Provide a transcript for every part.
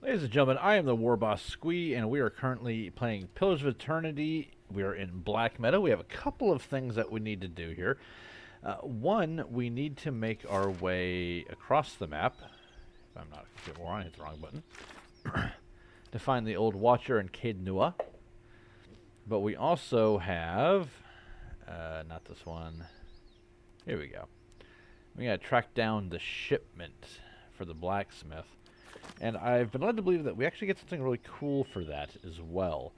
Ladies and gentlemen, I am the War Boss Squee, and we are currently playing Pillars of Eternity. We are in Black Meadow. We have a couple of things that we need to do here. One, we need to make our way across the map. If I'm not a moron, I hit the wrong button. To find the Old Watcher and Caed Nua. But we also have... not this one. Here we go. We gotta track down the shipment for the blacksmith. And I've been led to believe that we actually get something really cool for that as well.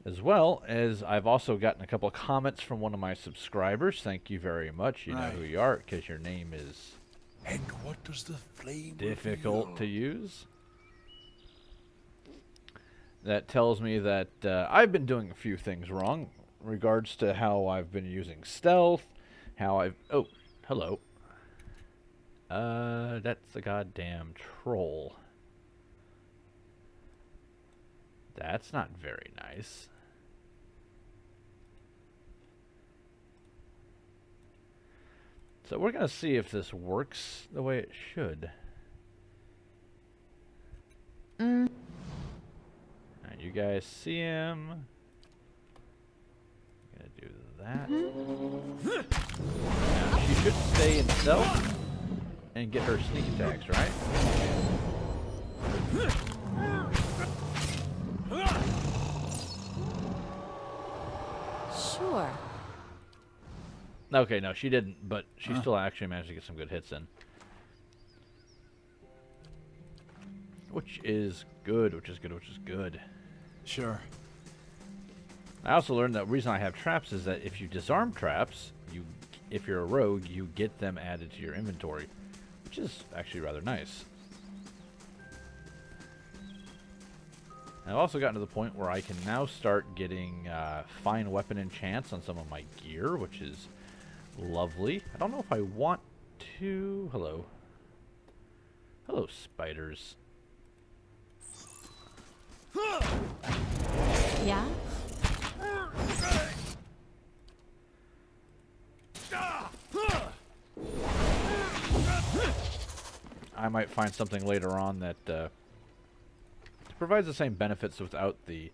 As well as I've also gotten a couple of comments from one of my subscribers. Thank you very much. You know who you are, because your name is and what does the flame difficult to use. That tells me that I've been doing a few things wrong in regards to how I've been using stealth, how I've... Oh, hello. That's a goddamn troll. That's not very nice. So we're gonna see if this works the way it should. Alright, you guys see him. Gonna do that. Now, she should stay in stealth and get her sneak attacks, right? Sure. Okay, no, she didn't, but she still actually managed to get some good hits in. Which is good, which is good, which is good. Sure. I also learned that the reason I have traps is that if you disarm traps, if you're a rogue, you get them added to your inventory, which is actually rather nice. I've also gotten to the point where I can now start getting fine weapon enchants on some of my gear, which is lovely. I don't know if I want to... Hello. Hello, spiders. Yeah? I might find something later on that provides the same benefits without the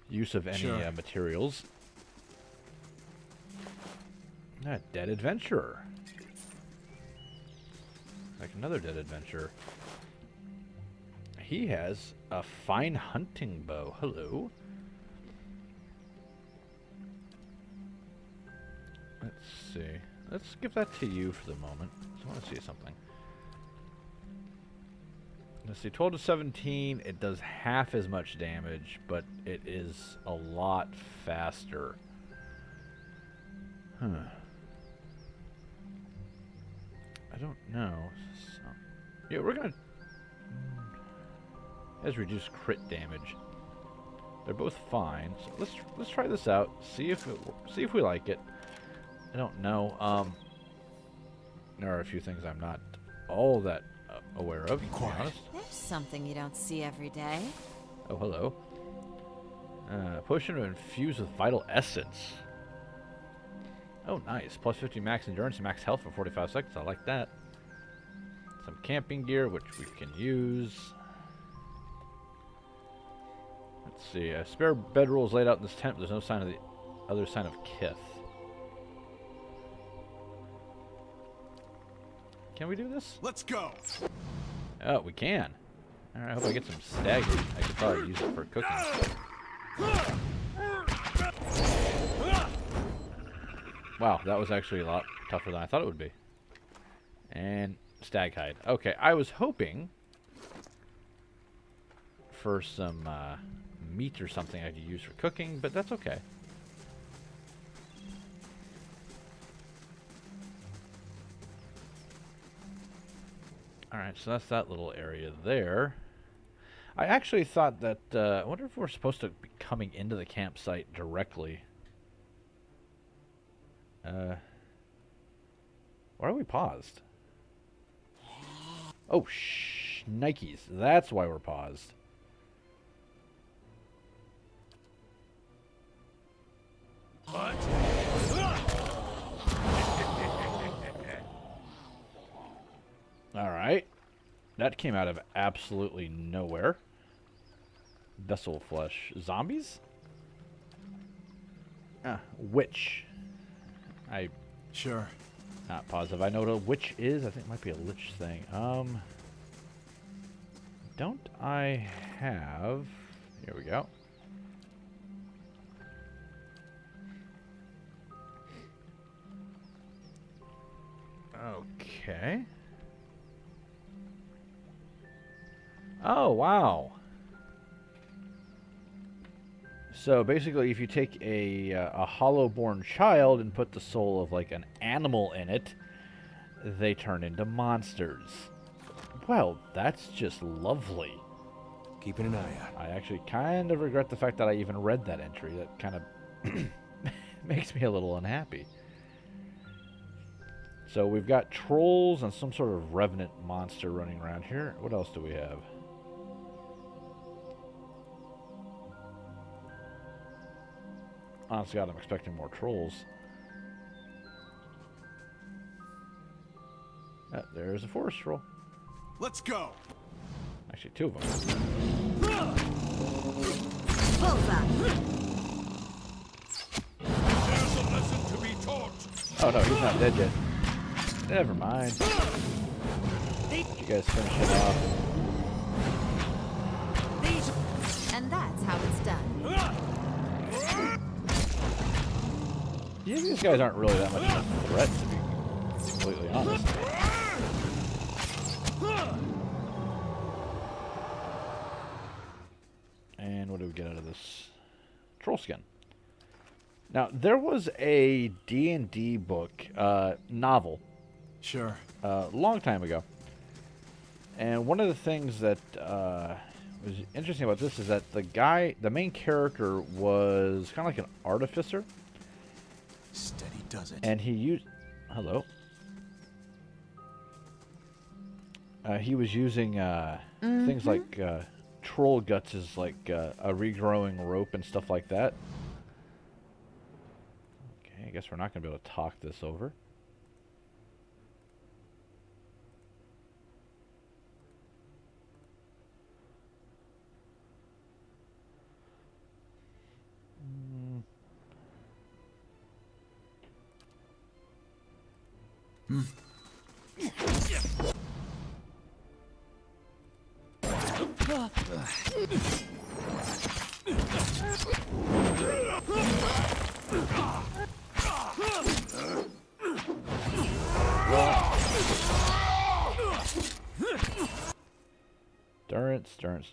use of any materials. Dead adventurer. Like another dead adventurer. He has a fine hunting bow. Hello. Let's see. Let's give that to you for the moment. I want to see something. Let's see, 12 to 17, it does half as much damage, but it is a lot faster. Huh. I don't know. So, yeah, we're gonna... has reduced crit damage. They're both fine. So let's try this out. See if we like it. I don't know. There are a few things I'm not all that aware of, to be honest. There's something you don't see every day. Oh, hello. Potion infused with vital essence. Oh, nice. Plus 50 max endurance and max health for 45 seconds. I like that. Some camping gear, which we can use. Let's see. A spare bedroll is laid out in this tent, but there's no sign of the other sign of Kith. Can we do this? Let's go. Oh, we can. All right, I hope I get some stag. I could probably use it for cooking. Wow, that was actually a lot tougher than I thought it would be. And stag hide. Okay, I was hoping for some meat or something I could use for cooking, but that's okay. Alright, so that's that little area there. I actually thought that, I wonder if we're supposed to be coming into the campsite directly. Why are we paused? Oh, Nikes. That's why we're paused. What? Alright. That came out of absolutely nowhere. Vessel flesh. Zombies? Witch. I Sure. not positive. I know what a witch is. I think it might be a lich thing. Don't I have... Here we go. Okay. Oh, wow. So basically, if you take a hollow-born child and put the soul of like an animal in it, they turn into monsters. Well, that's just lovely. Keeping an eye out. I actually kind of regret the fact that I even read that entry. That kind of makes me a little unhappy. So we've got trolls and some sort of revenant monster running around here. What else do we have? Honestly, God, I'm expecting more trolls. There's a forest troll. Let's go. Actually, two of them. Bullseye. There's a lesson to be taught. Oh no, he's not dead yet. Never mind. You guys finish it off. And that's how it's done. Yeah, these guys aren't really that much of a threat, to be completely honest. And what do we get out of this? Troll skin. Now, there was a D&D book, novel, Sure. a long time ago. And one of the things that was interesting about this is that the main character was kind of like an artificer. Steady does it. And he used... Hello. He was using things like troll guts as like a regrowing rope and stuff like that. Okay, I guess we're not going to be able to talk this over.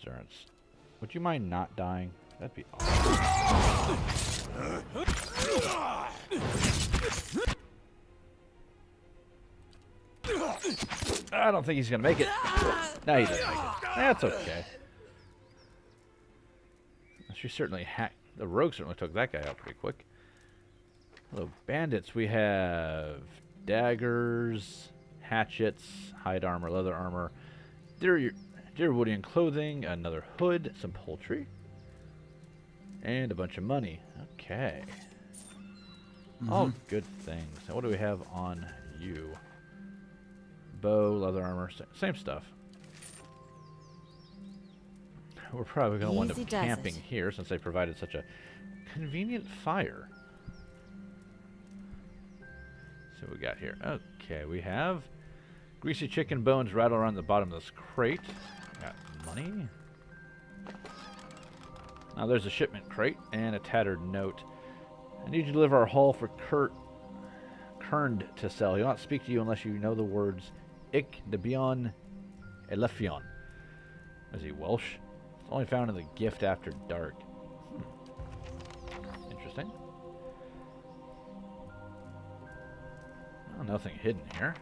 Durance. Would you mind not dying? That'd be awesome. I don't think he's gonna make it. No, he didn't make it. That's okay. She certainly hacked. The rogue certainly took that guy out pretty quick. Hello, bandits. We have daggers, hatchets, hide armor, leather armor, Deerwoodian clothing, another hood, some poultry, and a bunch of money. Okay. All good things. Now, what do we have on you? Bow, leather armor, same stuff. We're probably going to wind up Easy does camping it. here since they provided such a convenient fire. So we got here. Okay, we have greasy chicken bones rattle around the bottom of this crate. Got money. Now there's a shipment crate and a tattered note. I need you to deliver our haul for Kerned to sell. He'll not speak to you unless you know the words Ik de Bion Elefion. Is he Welsh? It's only found in the gift after dark. Interesting. Oh, nothing hidden here.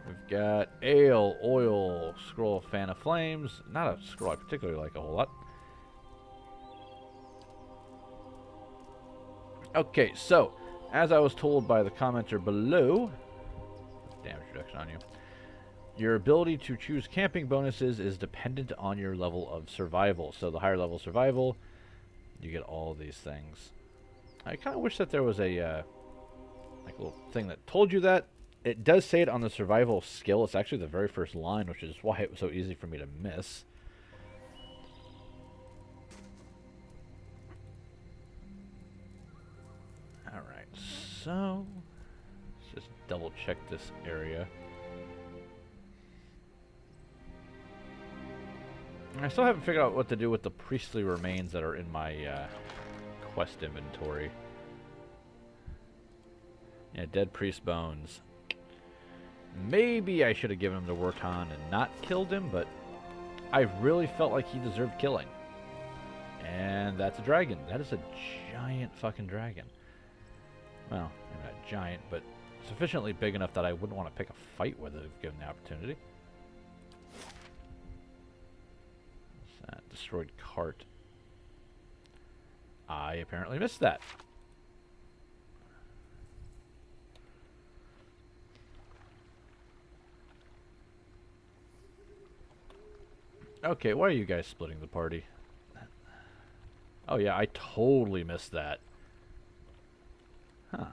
We've got ale, oil, scroll, fan of flames. Not a scroll I particularly like a whole lot. Okay, so, as I was told by the commenter below, damage reduction on you, your ability to choose camping bonuses is dependent on your level of survival. So the higher level survival, you get all these things. I kind of wish that there was a like a little thing that told you that. It does say it on the survival skill. It's actually the very first line, which is why it was so easy for me to miss. Alright, so let's just double check this area. I still haven't figured out what to do with the priestly remains that are in my quest inventory. Yeah, dead priest bones. Maybe I should have given him to Worton and not killed him, but I really felt like he deserved killing. And that's a dragon. That is a giant fucking dragon. Well, maybe not giant, but sufficiently big enough that I wouldn't want to pick a fight with it if given the opportunity. What's that? Destroyed cart. I apparently missed that. Okay, why are you guys splitting the party? Oh yeah, I totally missed that. Huh.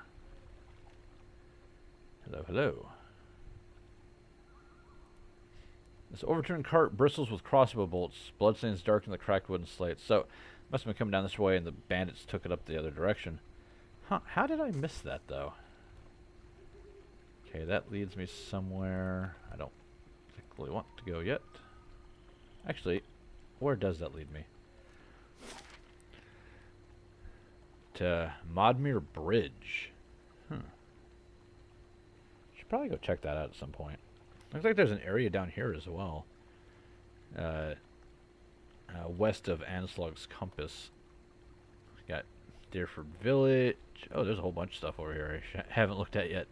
Hello, hello. This overturned cart bristles with crossbow bolts. Bloodstains darken the cracked wooden slates. So, must have been coming down this way and the bandits took it up the other direction. Huh, how did I miss that, though? Okay, that leads me somewhere I don't particularly want to go yet. Actually, where does that lead me? To Modmere Bridge. Should probably go check that out at some point. Looks like there's an area down here as well. West of Anslog's Compass. Got Deerford Village. Oh, there's a whole bunch of stuff over here I haven't looked at yet.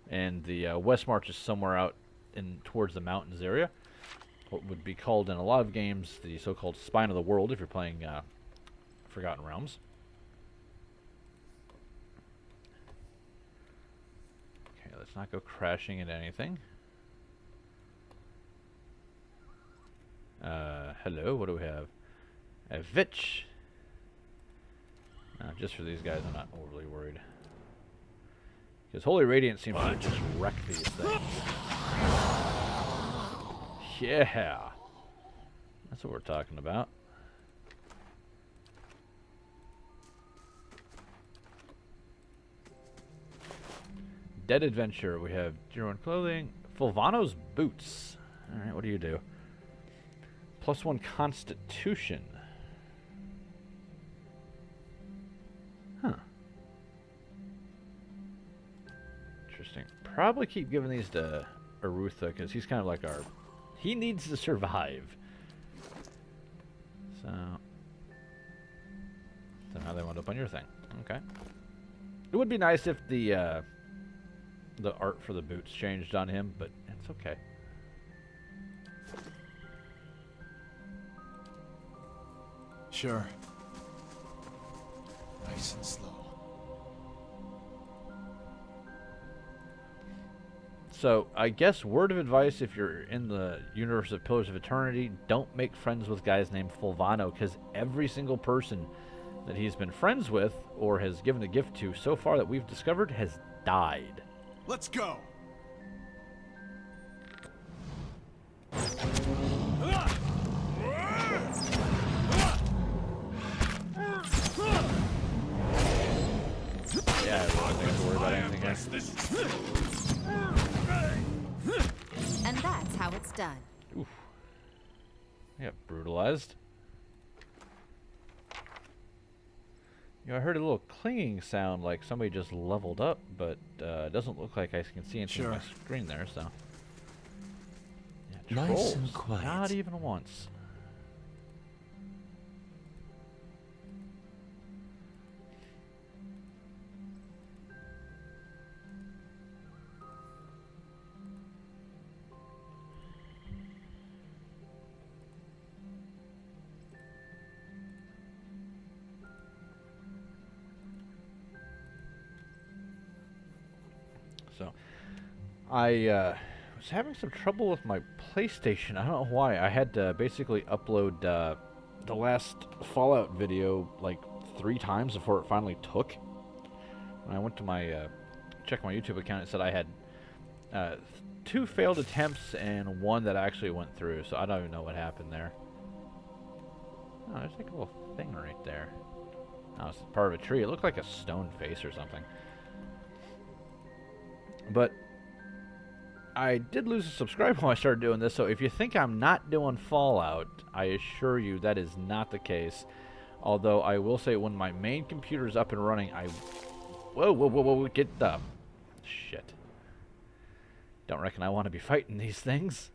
And the West March is somewhere out in towards the mountains area. What would be called in a lot of games the so-called Spine of the World if you're playing Forgotten Realms. Okay, let's not go crashing into anything. Hello, what do we have? A Vitch. Just for these guys, I'm not overly worried. Because Holy Radiant seems to just wreck these things. Yeah. That's what we're talking about. Dead Adventure. We have Tier 1 clothing. Fulvano's boots. Alright, what do you do? +1 Constitution. Huh. Interesting. Probably keep giving these to Arutha because he's kind of like our... He needs to survive. So now they wound up on your thing. Okay. It would be nice if the art for the boots changed on him, but it's okay. Sure. Nice and slow. So, I guess word of advice if you're in the universe of Pillars of Eternity, don't make friends with guys named Fulvano, because every single person that he's been friends with or has given a gift to so far that we've discovered has died. Let's go. Yeah, I don't think I have to worry about anything here. And that's how it's done. Oof. I got brutalized. You know, I heard a little clinging sound like somebody just leveled up, but it doesn't look like I can see anything on my screen there, so. Yeah, Nice trolls. and quiet. Not even once. So, I was having some trouble with my PlayStation. I don't know why. I had to basically upload the last Fallout video like 3 times before it finally took. When I went to my checked my YouTube account, it said I had 2 failed attempts and 1 that actually went through. So I don't even know what happened there. Oh, there's like a little thing right there. Oh, it's part of a tree. It looked like a stone face or something. But I did lose a subscriber when I started doing this, so if you think I'm not doing Fallout, I assure you that is not the case. Although I will say when my main computer is up and running, Whoa, get the... Shit. Don't reckon I want to be fighting these things.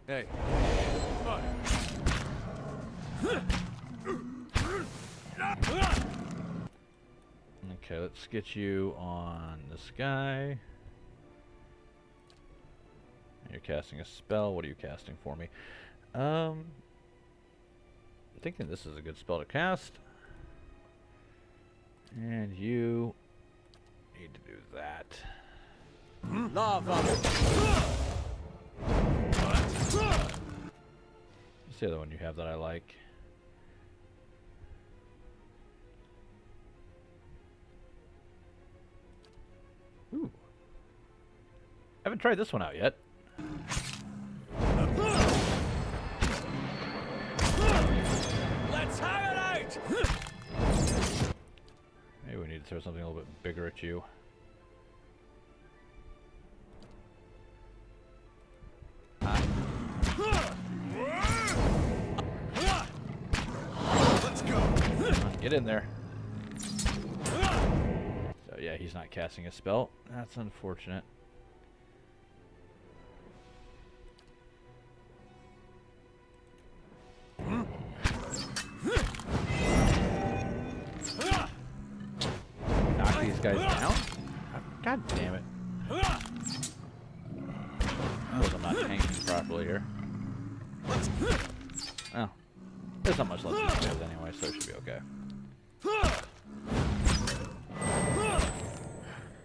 Hey. Come on. Okay, let's get you on this guy. You're casting a spell. What are you casting for me? I'm thinking this is a good spell to cast. And you need to do that. Lava. What's the other one you have that I like? Ooh. Haven't tried this one out yet. Let's have it out. Maybe we need to throw something a little bit bigger at you. Let's go. Come on, get in there. So yeah, he's not casting a spell. That's unfortunate. Knock these guys down? God damn it. I'm not tanking properly here. Oh. There's not much left of these guys anyway, so it should be okay.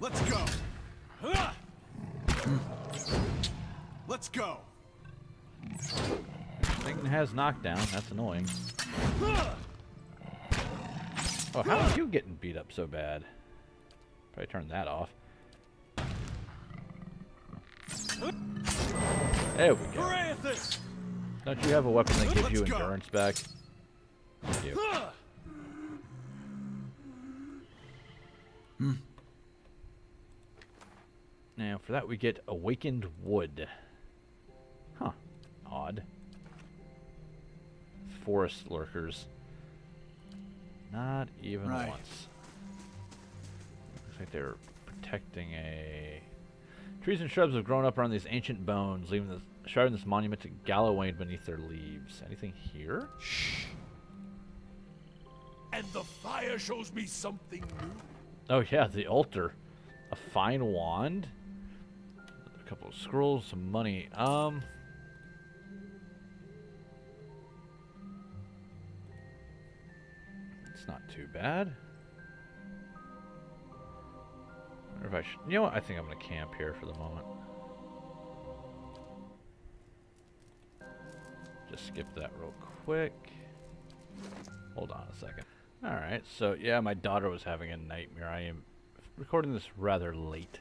Let's go. Let's go. Thing has knockdown. That's annoying. Oh, how are you getting beat up so bad? Probably turn that off. There we go. Francis. Don't you have a weapon that gives you Let's go. endurance back? Thank you. Now, for that, we get Awakened Wood. Huh. Odd. Forest lurkers. Not even Right. once. Looks like they're protecting a... Trees and shrubs have grown up around these ancient bones, leaving this, shrouding this monument to Galloway beneath their leaves. Anything here? Shh. And the fire shows me something new. Oh yeah, the altar. A fine wand. A couple of scrolls, some money. It's not too bad. Or if I should, you know what? I think I'm gonna camp here for the moment. Just skip that real quick. Hold on a second. Alright, so yeah, my daughter was having a nightmare. I am recording this rather late.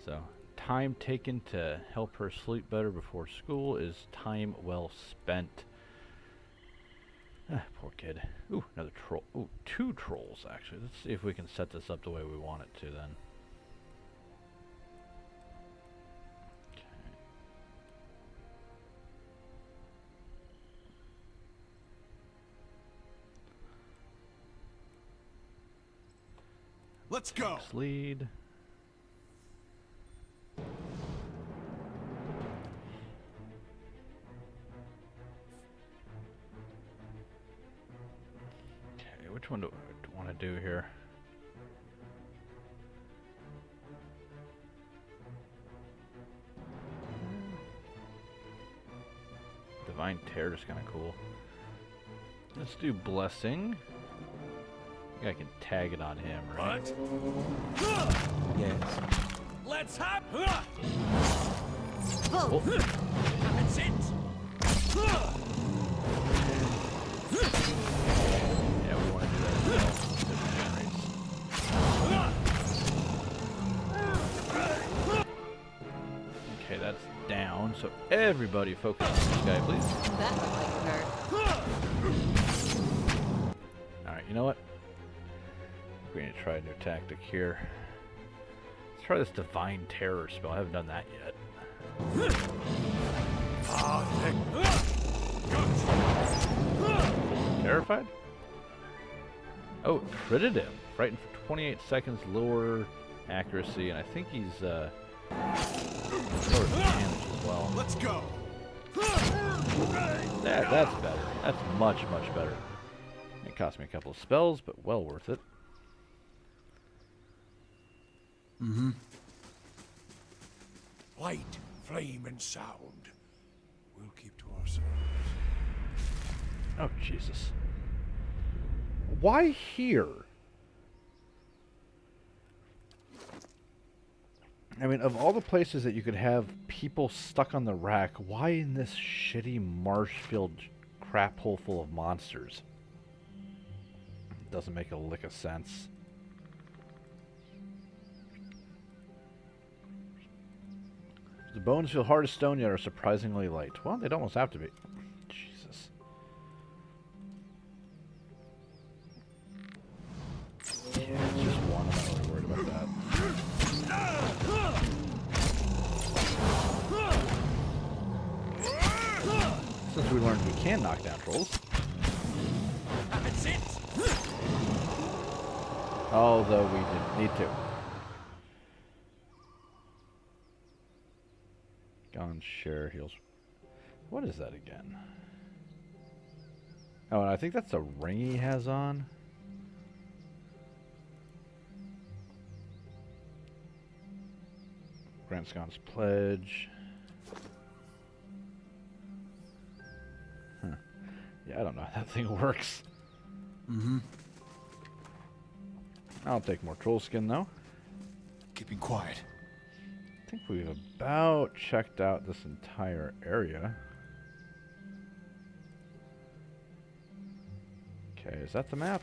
So, time taken to help her sleep better before school is time well spent. Ah, poor kid. Ooh, another troll. Ooh, 2 trolls actually. Let's see if we can set this up the way we want it to then. Let's go. Next lead. Okay, which one do I want to do here? Divine Tear is kind of cool. Let's do Blessing. I think I can tag it on him, right? What? Yes. Let's have. Bull. That's it. Yeah, we want to do that as well. It regenerates. Okay, that's down. So everybody focus on this guy, please. That looked like it hurt. Alright, you know what? We're going to try a new tactic here. Let's try this Divine Terror spell. I haven't done that yet. Terrified? Oh, it critted him. Frightened for 28 seconds, lower accuracy, and I think he's lower damage as well. Let's go. That's better. That's much, much better. It cost me a couple of spells, but well worth it. Light, flame, and sound. We'll keep to ourselves. Oh, Jesus. Why here? I mean, of all the places that you could have people stuck on the rack, why in this shitty marsh-filled crap hole full of monsters? Doesn't make a lick of sense. The bones feel hard as stone yet are surprisingly light. Well, they'd almost have to be. Jesus. Yeah, it's just one. I'm not really worried about that. Since we learned we can knock down trolls. That's it. Although we didn't need to. Gone share heals. What is that again? Oh, and I think that's a ring he has on. Grant Scon's pledge. Huh. Yeah, I don't know how that thing works. I'll take more troll skin though. Keeping quiet. I think we've about checked out this entire area. Okay, is that the map?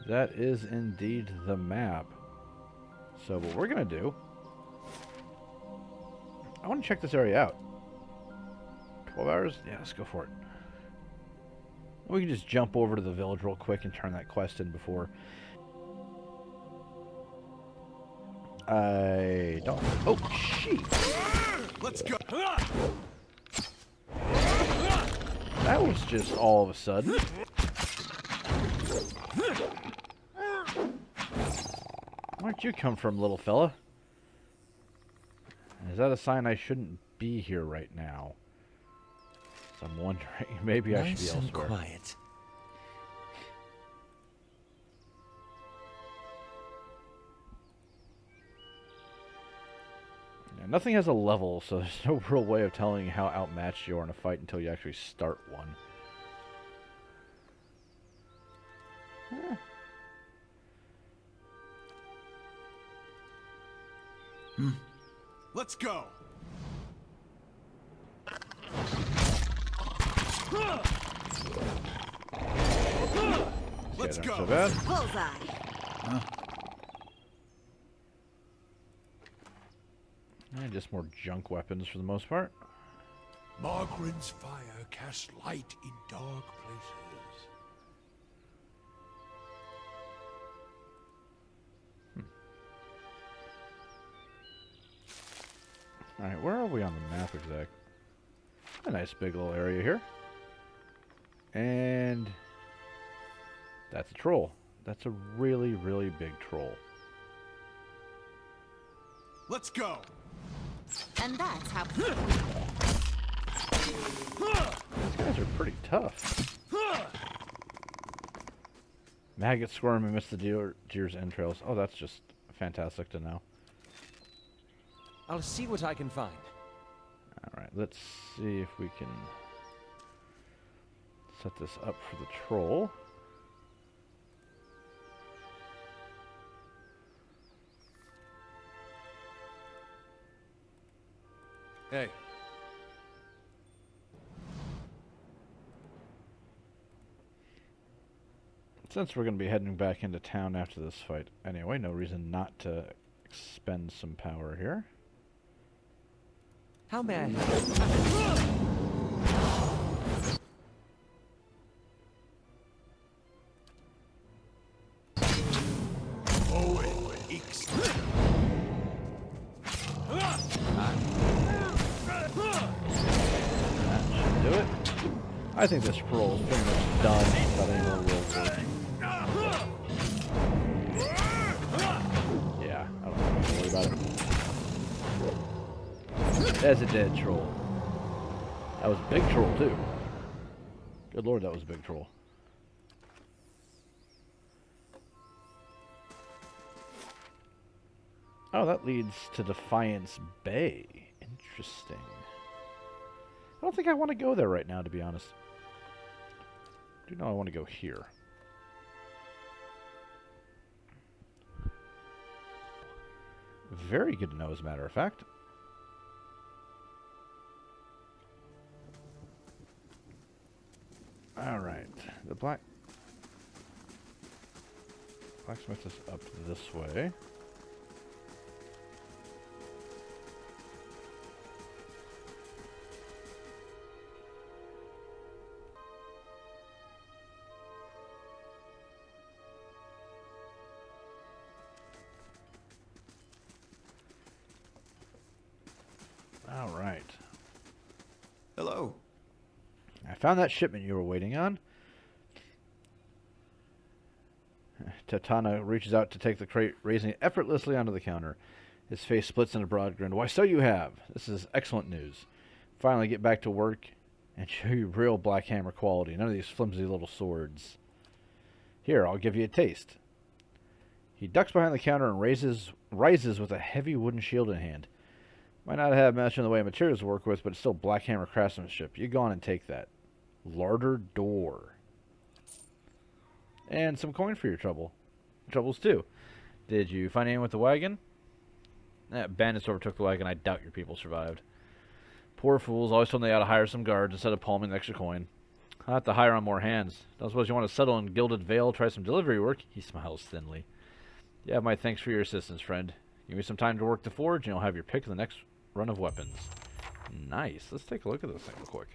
That is indeed the map. So what we're going to do, I want to check this area out. 12 hours? Yeah, let's go for it. We can just jump over to the village real quick and turn that quest in before. I don't. Oh, shit. Let's go. That was just all of a sudden. Where'd you come from, little fella? Is that a sign I shouldn't be here right now? So I'm wondering, maybe I should be elsewhere. Quiet. Yeah, nothing has a level, so there's no real way of telling how outmatched you are in a fight until you actually start one. Let's go. Let's These guys go. aren't so bad. Bullseye. And just more junk weapons for the most part. Margaret's fire casts light in dark places. Alright, where are we on the map exact? A nice big little area here. And that's a troll. That's a really, really big troll. Let's go. And that's how. These guys are pretty tough. Maggot squirm and miss the deer's entrails. Oh, that's just fantastic to know. I'll see what I can find. Alright, let's see if we can set this up for the troll. Hey. Since we're going to be heading back into town after this fight anyway, no reason not to expend some power here. How may I help? Do it. I think this scroll is pretty much done without any more real work. Yeah, I don't have to worry about it. That's a dead troll. That was a big troll too. Good lord, that was a big troll. Oh, that leads to Defiance Bay. Interesting. I don't think I want to go there right now, to be honest. I do know I want to go here. Very good to know, as a matter of fact. Alright. The blacksmith is up this way. All right. Hello. I found that shipment you were waiting on. Tatana reaches out to take the crate, raising it effortlessly onto the counter. His face splits in a broad grin. Why, so you have. This is excellent news. Finally get back to work and show you real Black Hammer quality. None of these flimsy little swords. Here, I'll give you a taste. He ducks behind the counter and rises with a heavy wooden shield in hand. Might not have much in the way of materials to work with, but it's still Black Hammer craftsmanship. You go on and take that. Larder door. And some coin for your troubles too. Did you find anyone with the wagon? Bandits overtook the wagon. I doubt your people survived. Poor fools, always told me they ought to hire some guards instead of palming the extra coin. I'll have to hire on more hands. Don't suppose you want to settle in Gilded Vale, try some delivery work? He smiles thinly. You have my thanks for your assistance, friend. Give me some time to work the forge, and you'll have your pick of the next run of weapons. Nice. Let's take a look at this thing real quick.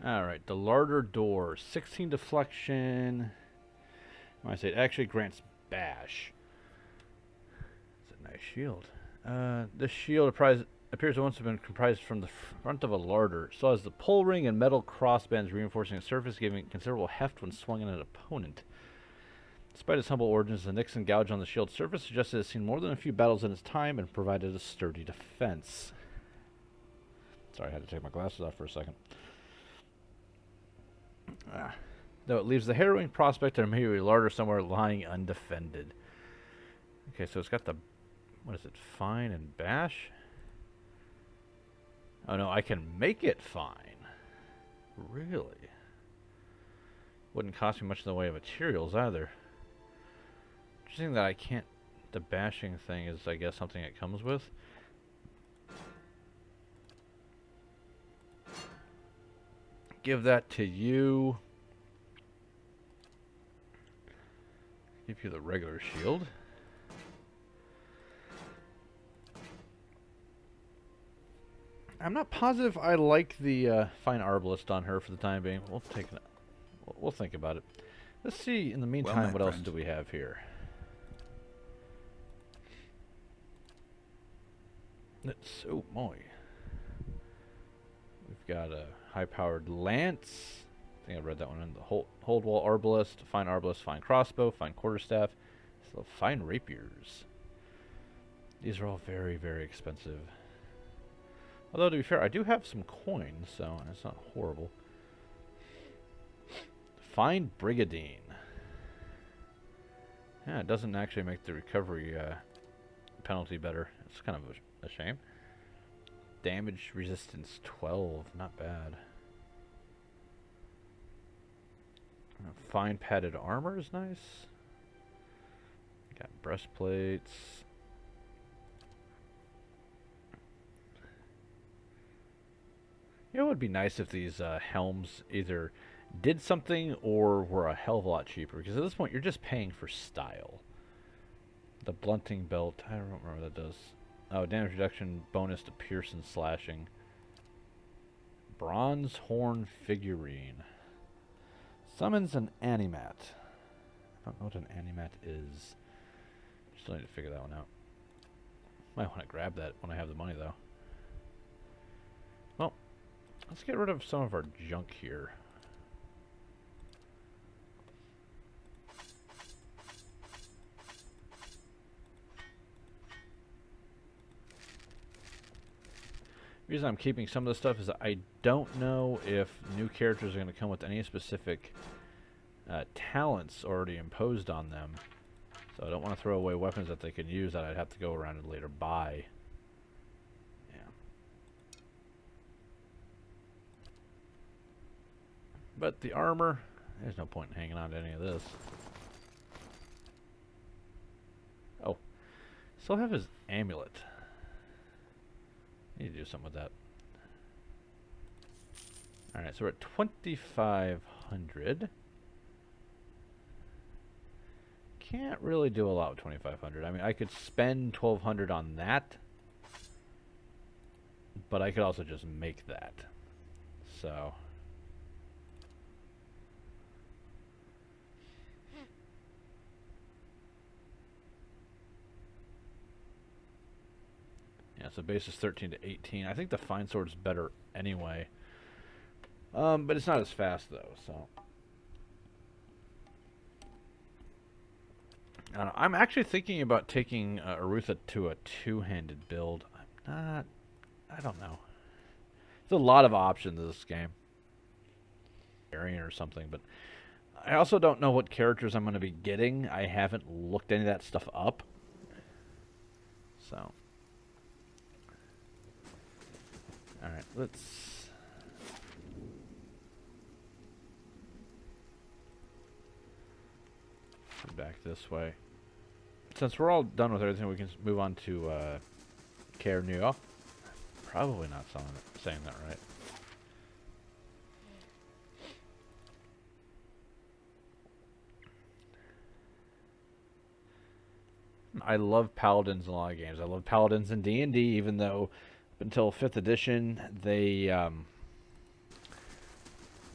Alright, the larder door. 16 deflection. I say it actually grants bash. It's a nice shield. This shield appears to once have been comprised from the front of a larder. It still has the pull ring and metal crossbands reinforcing the surface, giving it considerable heft when swung at an opponent. Despite its humble origins, the nicks and gouge on the shield's surface suggested it has seen more than a few battles in its time and provided a sturdy defense. Sorry, I had to take my glasses off for a second. Though it leaves the harrowing prospect of maybe a larder somewhere lying undefended. Okay, so it's got the... what is it? Fine and bash? Oh no, I can make it fine. Really? Wouldn't cost me much in the way of materials either. Interesting that I can't... the bashing thing is, I guess, something it comes with. Give that to you. Give you the regular shield. I'm not positive I like the fine arbalist on her for the time being. We'll take it. We'll think about it. Let's see in the meantime what else do we have here. Let's, oh boy. We've got a high-powered lance. I think I read that one in the hold wall arbalist, fine arbalist, fine crossbow, fine quarterstaff, so fine rapiers. These are all very, very expensive. Although to be fair, I do have some coins, so it's not horrible. Fine brigadine. Yeah, it doesn't actually make the recovery penalty better. It's kind of a shame. Damage resistance 12, not bad. Fine padded armor is nice. Got breastplates. know, it would be nice if these helms either did something or were a hell of a lot cheaper, because at this point you're just paying for style. The blunting belt, I don't remember what that does. Oh, damage reduction bonus to pierce and slashing. Bronze horn figurine. Summons an animat. I don't know what an animat is. Still need to figure that one out. Might want to grab that when I have the money, though. Well, let's get rid of some of our junk here. The reason I'm keeping some of this stuff is that I don't know if new characters are going to come with any specific talents already imposed on them. So I don't want to throw away weapons that they can use that I'd have to go around and later buy. Yeah. But the armor, there's no point in hanging on to any of this. Oh, still have his amulet. Need to do something with that. Alright, so we're at 2,500. Can't really do a lot with 2,500. I mean, I could spend 1,200 on that, but I could also just make that. So yeah, so base is 13 to 18. I think the fine sword's better anyway. But it's not as fast though, so I don't know. I'm actually thinking about taking Arutha to a two-handed build. I don't know. There's a lot of options in this game. Variant or something, but I also don't know what characters I'm going to be getting. I haven't looked any of that stuff up. So alright, let's come back this way. Since we're all done with everything, we can move on to Caer Nua. Probably not saying that right. I love paladins in a lot of games. I love paladins in D&D, even though until 5th edition they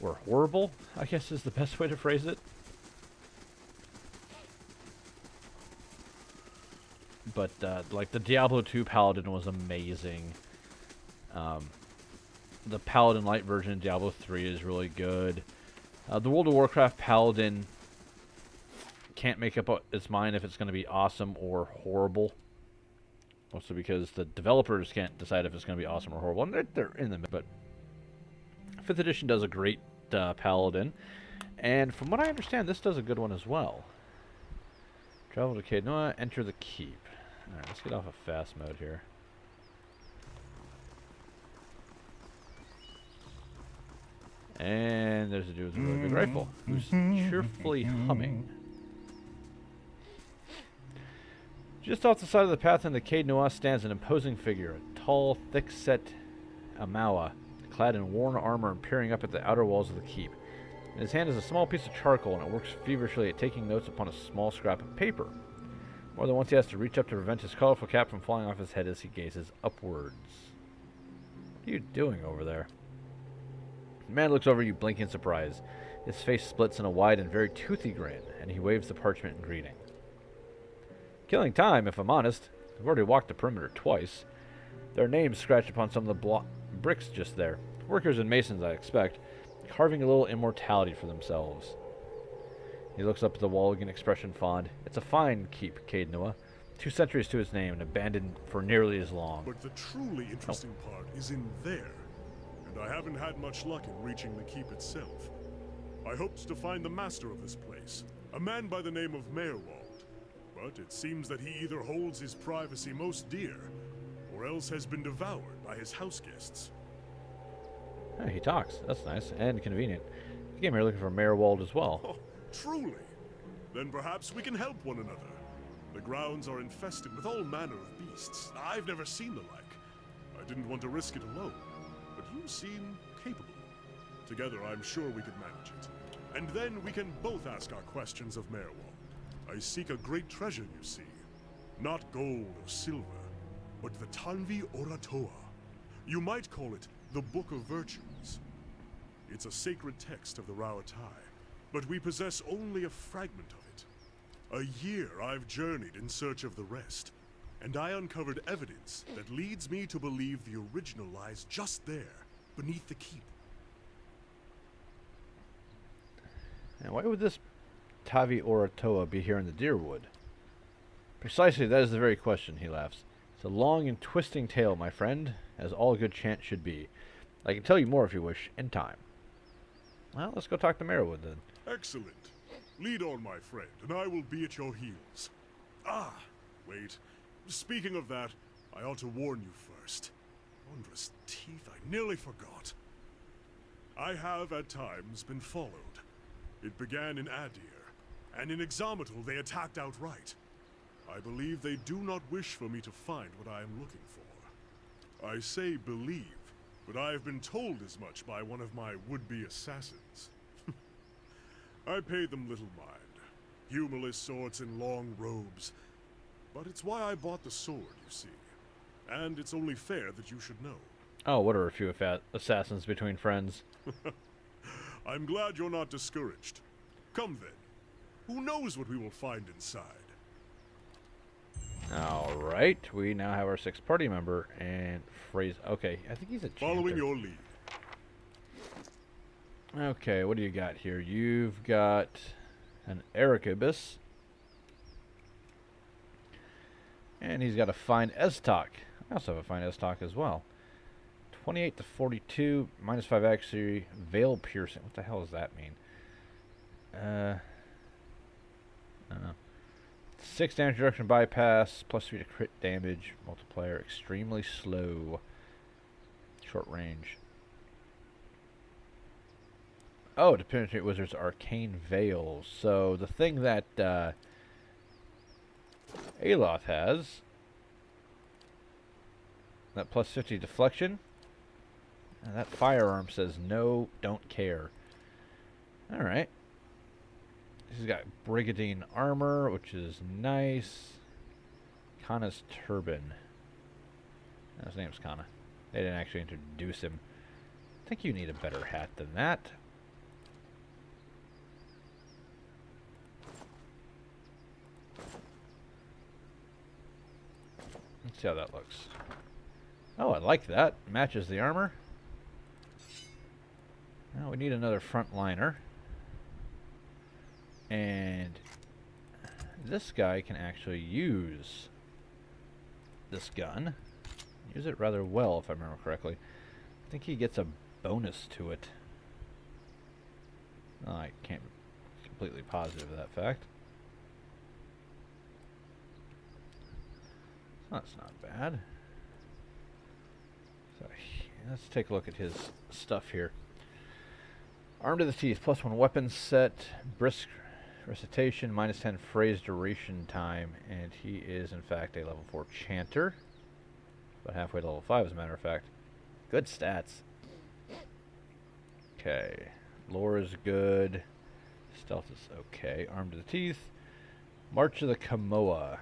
were horrible, I guess is the best way to phrase it. But like the Diablo 2 paladin was amazing. The Paladin Light version of Diablo 3 is really good. The World of Warcraft paladin can't make up its mind if it's going to be awesome or horrible. Mostly because the developers can't decide if it's going to be awesome or horrible. And they're in the middle. But 5th edition does a great paladin. And from what I understand, this does a good one as well. Travel to Caer Nua, enter the keep. Alright, let's get off of fast mode here. And there's a dude with a really good rifle who's cheerfully humming. Just off the side of the path in the Caer Nua stands an imposing figure, a tall, thick-set Amawa, clad in worn armor and peering up at the outer walls of the keep. In his hand is a small piece of charcoal, and it works feverishly at taking notes upon a small scrap of paper. More than once he has to reach up to prevent his colorful cap from falling off his head as he gazes upwards. What are you doing over there? The man looks over you, blinking in surprise. His face splits in a wide and very toothy grin, and he waves the parchment in greeting. Killing time, if I'm honest. I've already walked the perimeter twice. Their names scratched upon some of the bricks just there. Workers and masons, I expect, carving a little immortality for themselves. He looks up at the wall, an expression fond. It's a fine keep, Caer Nua. 2 centuries to its name and abandoned for nearly as long. But the truly interesting part is in there. And I haven't had much luck in reaching the keep itself. I hoped to find the master of this place, a man by the name of Mayorwald. But it seems that he either holds his privacy most dear, or else has been devoured by his house guests. Hey, he talks. That's nice and convenient. He came here looking for Mayorwald as well. Oh, truly? Then perhaps we can help one another. The grounds are infested with all manner of beasts. I've never seen the like. I didn't want to risk it alone, but you seem capable. Together, I'm sure we could manage it. And then we can both ask our questions of Merwald. I seek a great treasure, you see. Not gold or silver, but the Tanvi Oratoa. You might call it the Book of Virtues. It's a sacred text of the Rauatai, but we possess only a fragment of it. A year I've journeyed in search of the rest, and I uncovered evidence that leads me to believe the original lies just there, beneath the keep. And why would this Tavi Oratoa be here in the Deerwood? Precisely, that is the very question, he laughs. It's a long and twisting tale, my friend, as all good chant should be. I can tell you more if you wish, in time. Well, let's go talk to Merwood, then. Excellent. Lead on, my friend, and I will be at your heels. Ah, wait. Speaking of that, I ought to warn you first. Wondrous teeth, I nearly forgot. I have, at times, been followed. It began in Adir, and in Exometal they attacked outright. I believe they do not wish for me to find what I am looking for. I say believe, but I have been told as much by one of my would-be assassins. I pay them little mind. Humorless sorts in long robes. But it's why I bought the sword, you see. And it's only fair that you should know. Oh, what are a few assassins between friends? I'm glad you're not discouraged. Come then. Who knows what we will find inside? Alright, we now have our sixth party member, and phrase. Okay, I think he's a chanter. Following your lead. Okay, what do you got here? You've got an Erekibus. And he's got a fine Estok. I also have a fine Estok as well. 28 to 42, minus 5 accuracy, veil piercing. What the hell does that mean? I don't know. 6 damage reduction bypass, plus 3 to crit damage, multiplier, extremely slow, short range. Oh, to penetrate wizards, arcane veil. So the thing that Aloth has, that plus 50 deflection, and that firearm says no, don't care. Alright. He's got Brigadine armor, which is nice. Kana's turban. His name's Kana. They didn't actually introduce him. I think you need a better hat than that. Let's see how that looks. Oh, I like that. Matches the armor. Now we need another frontliner. And this guy can actually use this gun. Use it rather well, if I remember correctly. I think he gets a bonus to it. Oh, I can't be completely positive of that fact. That's not bad. So let's take a look at his stuff here. Armed to the teeth, plus 1 weapon set, brisk recitation, minus 10 phrase duration time, and he is in fact a level 4 chanter. About halfway to level 5 as a matter of fact. Good stats. Okay. Lore is good. Stealth is okay. Armed to the teeth. March of the Kamoa.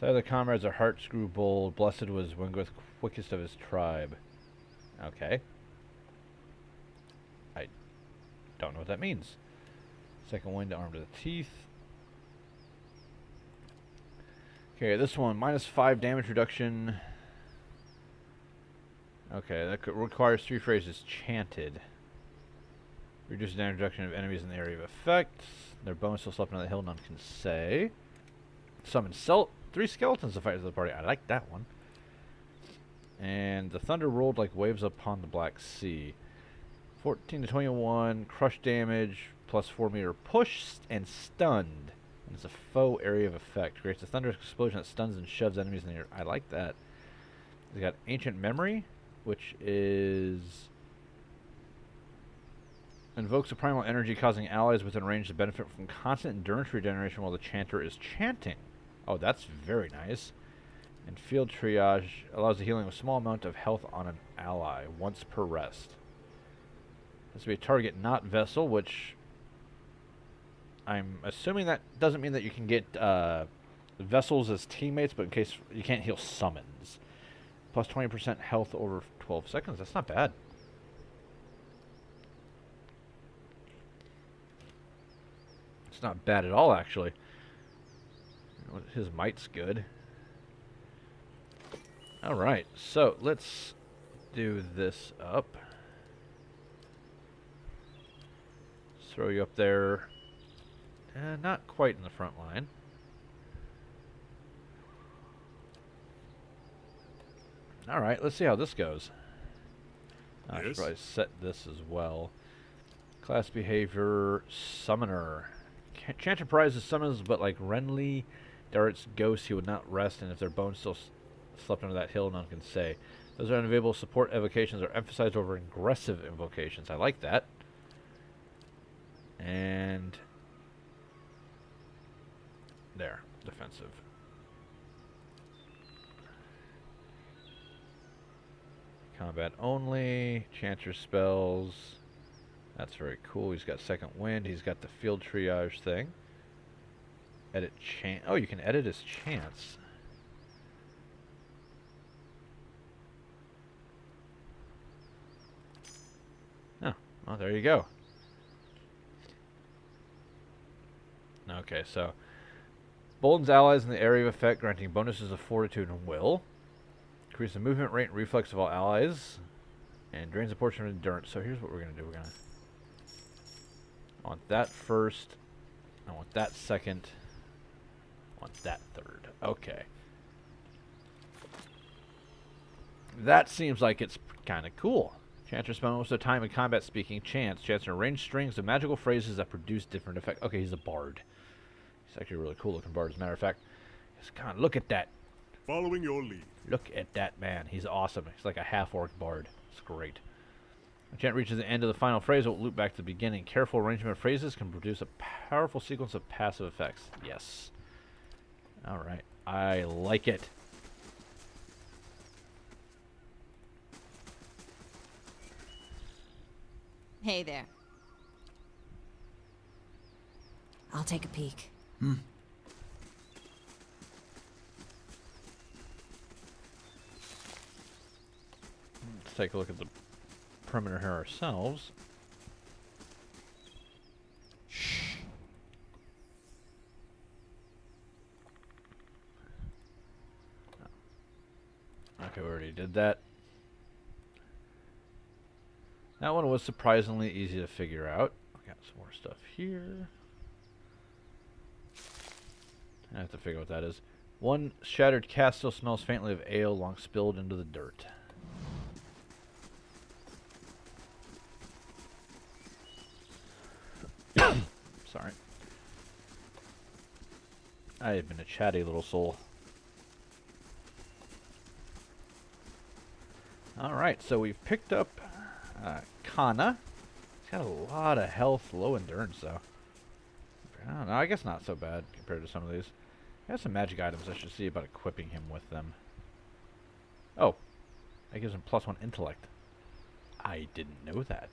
Side of the comrades are heart screw bold. Blessed was Wingworth, quickest of his tribe. Okay. I don't know what that means. Second wind, armed to the teeth. Okay, this one, minus 5 damage reduction. Okay, that requires 3 phrases chanted. Reduce the damage reduction of enemies in the area of effect. Their bonus will slept on the hill, none can say. Summon 3 skeletons to fight as the party. I like that one. And the thunder rolled like waves upon the Black Sea. 14 to 21, crush damage, plus 4 meter push, and stunned. And it's a faux area of effect. Creates a thunderous explosion that stuns and shoves enemies in the air. I like that. It's got Ancient Memory, which is... invokes a primal energy, causing allies within range to benefit from constant endurance regeneration while the chanter is chanting. Oh, that's very nice. And field triage allows the healing of a small amount of health on an ally once per rest. Has to be a target, not vessel, which I'm assuming that doesn't mean that you can get vessels as teammates, but in case you can't heal summons. Plus 20% health over 12 seconds. That's not bad. It's not bad at all, actually. His might's good. Alright, so let's do this up. Let's throw you up there. Not quite in the front line. Alright, let's see how this goes. I should Yes? probably set this as well. Class behavior, summoner. Chanter prizes summons, but like Renly, darts, ghosts, he would not rest, and if their bones still slept under that hill, none can say. Those are unavailable support evocations are emphasized over aggressive invocations. I like that. And there, defensive. Combat only, chanter spells. That's very cool. He's got second wind. He's got the field triage thing. Edit chance. Oh, you can edit his chance. Oh, well, there you go. Okay, so Bolden's allies in the area of effect, granting bonuses of fortitude and will. Increase the movement rate and reflex of all allies. And drains a portion of endurance. So here's what we're going to do. We're going to... I want that first. I want that second. I want that third. Okay. That seems like it's kind of cool. Chanter spends most of the time in combat speaking chants. Chants arrange strings of magical phrases that produce different effects. Okay, he's a bard. He's actually a really cool looking bard, as a matter of fact. Just kind of look at that. Following your lead. Look at that man. He's awesome. He's like a half-orc bard. It's great. When chant reaches the end of the final phrase, it will loop back to the beginning. Careful arrangement of phrases can produce a powerful sequence of passive effects. Yes. Alright. I like it. Hey there. I'll take a peek. Let's take a look at the perimeter here ourselves. Okay, we already did that. That one was surprisingly easy to figure out. We got some more stuff here. I have to figure out what that is. One shattered cast still smells faintly of ale long spilled into the dirt. Sorry. I have been a chatty little soul. Alright, so we've picked up Kana. He's got a lot of health, low endurance though. I don't know, I guess not so bad compared to some of these. I have some magic items I should see about equipping him with them. Oh, that gives him +1 intellect. I didn't know that.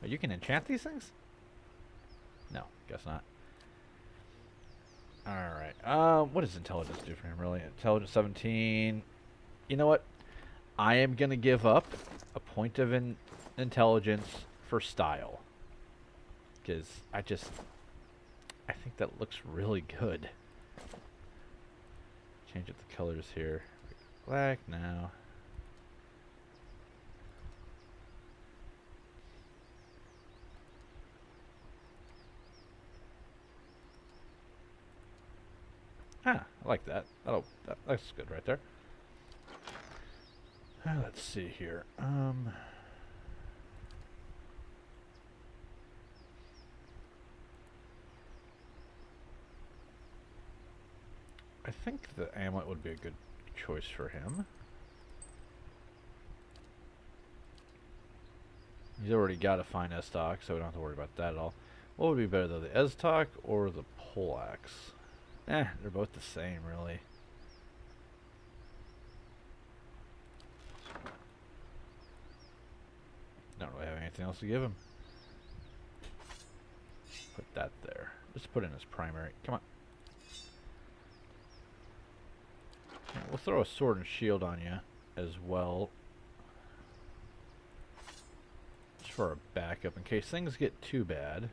Oh, you can enchant these things? No, guess not. Alright, what does intelligence do for him really? Intelligence 17. You know what? I am going to give up a point of intelligence for style. Because I think that looks really good. Change up the colors here. Black now. Ah, I like that. That's good right there. Let's see here. I think the amulet would be a good choice for him. He's already got a fine Estoc, so we don't have to worry about that at all. What would be better though, the Estoc or the poleaxe? They're both the same, really. Don't really have anything else to give him. Put that there. Just put in his primary. Come on. Yeah, we'll throw a sword and shield on you as well. Just for a backup in case things get too bad.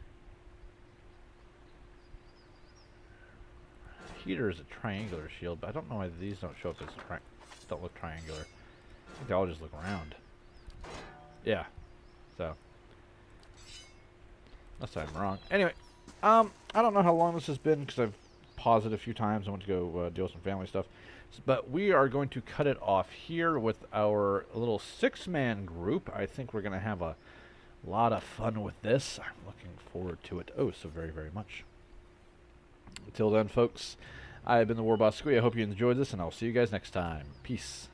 Heater is a triangular shield, but I don't know why these don't show up as don't look triangular. I think they all just look round. Yeah. So. Unless I'm wrong. Anyway, I don't know how long this has been because I've paused it a few times. I went to go deal with some family stuff. But we are going to cut it off here with our little 6-man group. I think we're going to have a lot of fun with this. I'm looking forward to it so very, very much. Until then, folks, I have been the War Boss Squee. I hope you enjoyed this, and I'll see you guys next time. Peace.